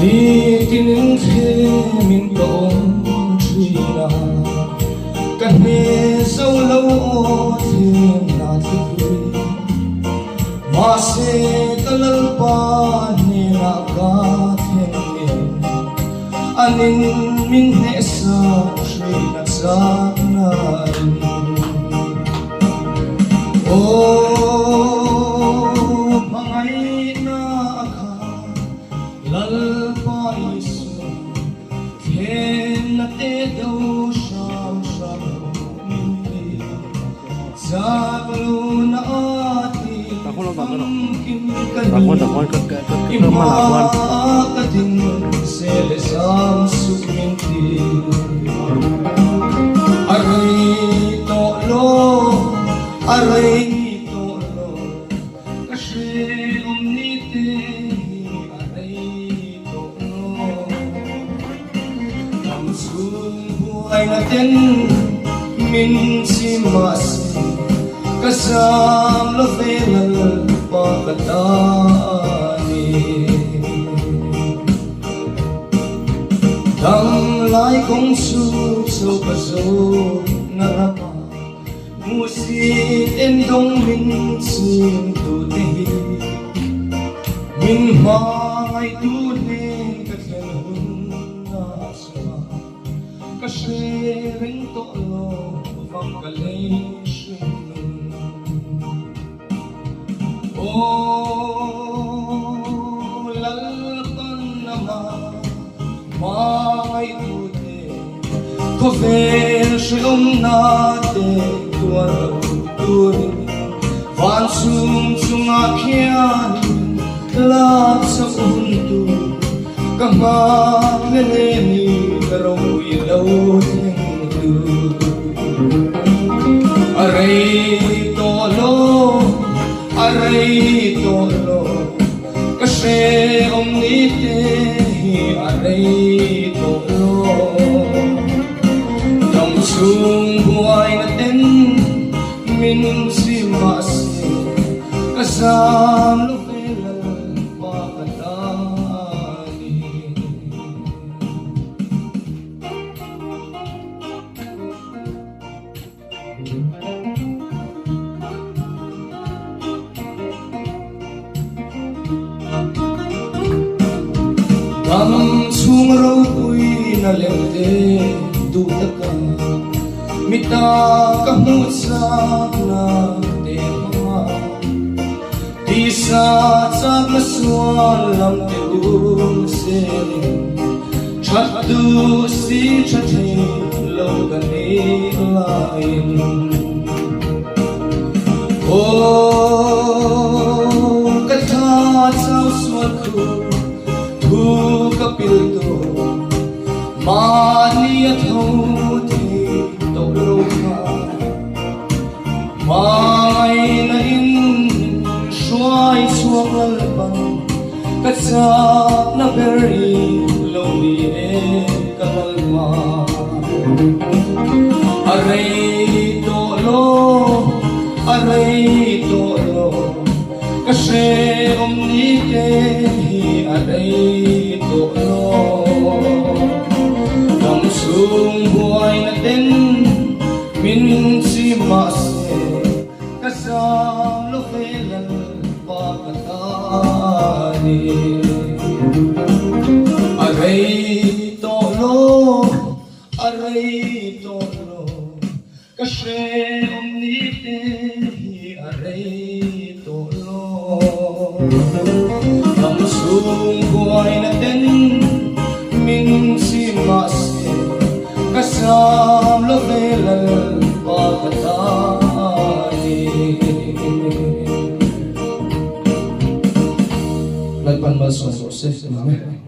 mi tin thế min công trina kan me sâu lâu thiên na thiên mà se kalal pa ne na ka thiên anin min he sa trina sa na mangai na ka lal pa isu na te do sham sham zablu na ati kim kan imakatin sele sam sukminti aray to lo kasi umnite aray to lo ang buhay natin min si mas kasam lo felal pagkatani damlay kong suso kaso narapa musit endong min sim tuti min mangay tunin katlanun na asma kasi rin to lo pangkalation lalpan naman mangay tutin kovel siyom natin tuwaraw turin van sum sumakyan lap sa unto kamaklaneni karaw ilaw tingdo aray tolo kasi umnite aray tolo damsung buhay natin min si masi kasam lo felal pakatani damsung raw ko'y nalente dutaka mita kamusak na tema di sa maswalam te dulserin chatu si chati logani lain kathat sa uswalku tu kapilto mani athauti toloka mai na in shuai suang alban katsak na beri loni e kalalma aray tolo kasi umnite aray tolo damsung buhay natin min si masi kasam lo felal pakatani aray tolo kasi umnite aray tolo damsung buhay natin min si masi kasam lo felal pakatani Lalpan Malson Joseph, Amen.